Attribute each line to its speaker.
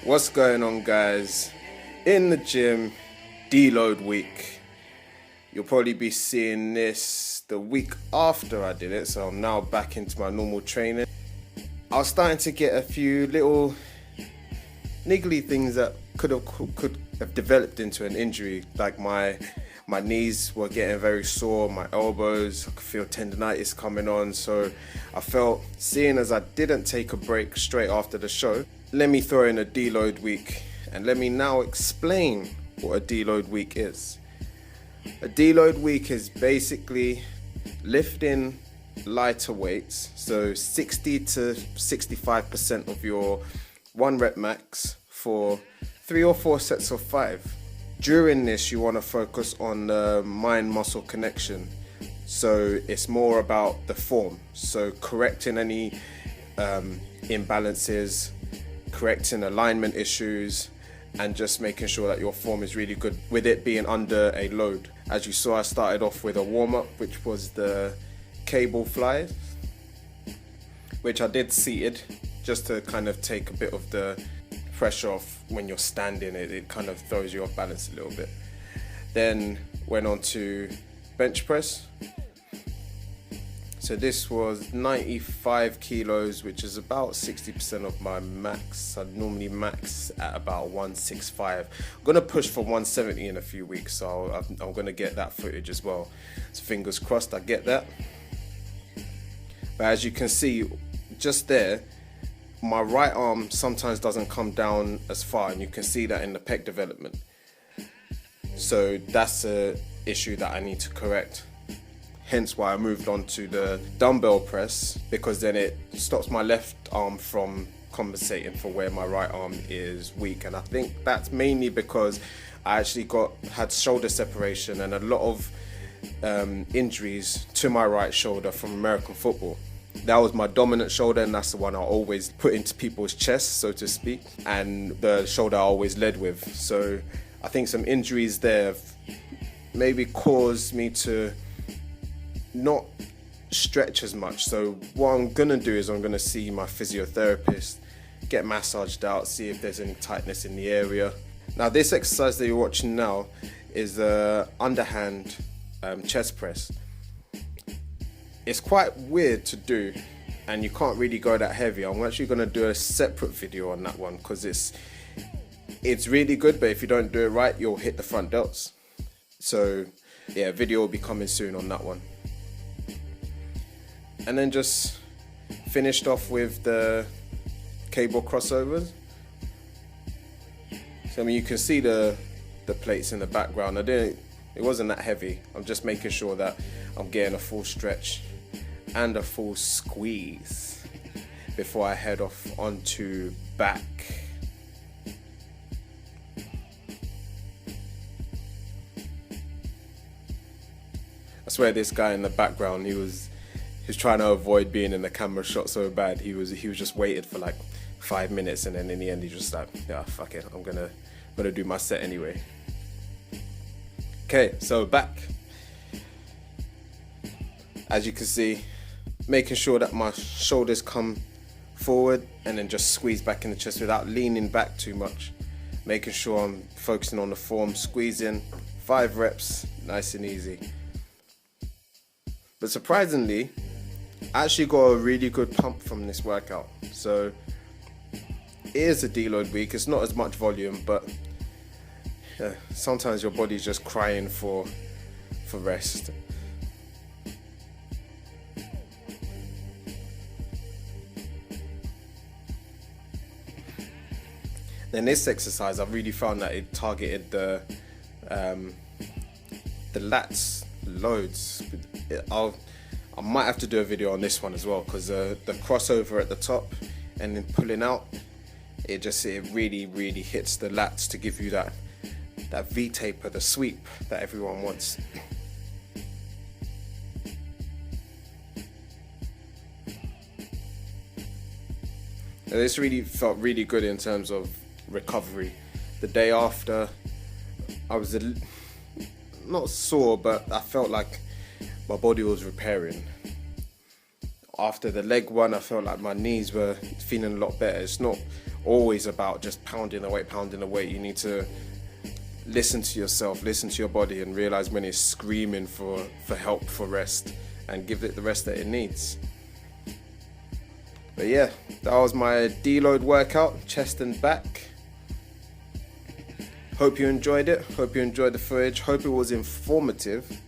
Speaker 1: What's going on, guys? In the gym, deload week. You'll probably be seeing this the week after I did it, so I'm now back into my normal training. I was starting to get a few little niggly things that could have developed into an injury, like my knees were getting very sore, my elbows, I could feel tendonitis coming on. So I felt, seeing as I didn't take a break straight after the show, let me throw in a deload week, and let me now explain what a deload week is. A deload week is basically lifting lighter weights, so 60 to 65% of your 1 rep max for 3 or 4 sets of 5. During this, you want to focus on the mind-muscle connection. So it's more about the form. So correcting any imbalances, correcting alignment issues, and just making sure that your form is really good with it being under a load. As you saw, I started off with a warm-up, which was the cable fly, which I did seated just to kind of take a bit of the pressure off. When you're standing, it kind of throws you off balance a little bit. Then went on to bench press. So this was 95 kilos, which is about 60% of my max. I normally max at about 165. I'm gonna push for 170 in a few weeks, so I'm gonna get that footage as well. So fingers crossed I get that. But as you can see, just there, my right arm sometimes doesn't come down as far, and you can see that in the pec development. So that's an issue that I need to correct. Hence why I moved on to the dumbbell press, because then it stops my left arm from compensating for where my right arm is weak. And I think that's mainly because I actually had shoulder separation and a lot of injuries to my right shoulder from American football. That was my dominant shoulder, and that's the one I always put into people's chests, so to speak, and the shoulder I always led with. So I think some injuries there have maybe caused me to not stretch as much. So what I'm gonna do is I'm gonna see my physiotherapist, get massaged out, see if there's any tightness in the area. Now this exercise that you're watching now is the underhand chest press. It's quite weird to do, and you can't really go that heavy. I'm actually gonna do a separate video on that one, because it's really good, but if you don't do it right, you'll hit the front delts. So yeah, a video will be coming soon on that one. And then just finished off with the cable crossovers. So I mean, you can see the plates in the background. It wasn't that heavy. I'm just making sure that I'm getting a full stretch and a full squeeze before I head off onto back. I swear this guy in the background, he was trying to avoid being in the camera shot so bad. He was just waited for like 5 minutes, and then in the end he just like, yeah, fuck it, I'm gonna do my set anyway. Okay, so back. As you can see, making sure that my shoulders come forward and then just squeeze back in the chest without leaning back too much. Making sure I'm focusing on the form, squeezing, 5 reps, nice and easy. But surprisingly, I actually got a really good pump from this workout. So it is a deload week. It's not as much volume, but yeah, sometimes your body's just crying for rest. Then this exercise, I really found that it targeted the lats loads. I might have to do a video on this one as well, because the crossover at the top and then pulling out, it really hits the lats to give you that V-taper, the sweep that everyone wants. And this really felt really good in terms of recovery. The day after, I was not sore, but I felt like my body was repairing. after the leg one, I felt like my knees were feeling a lot better. It's not always about just pounding the weight. You need to listen to yourself, listen to your body, and realize when it's screaming for help, for rest, and give it the rest that it needs. But yeah, that was my deload workout, chest and back. Hope you enjoyed it. Hope you enjoyed the footage. Hope it was informative.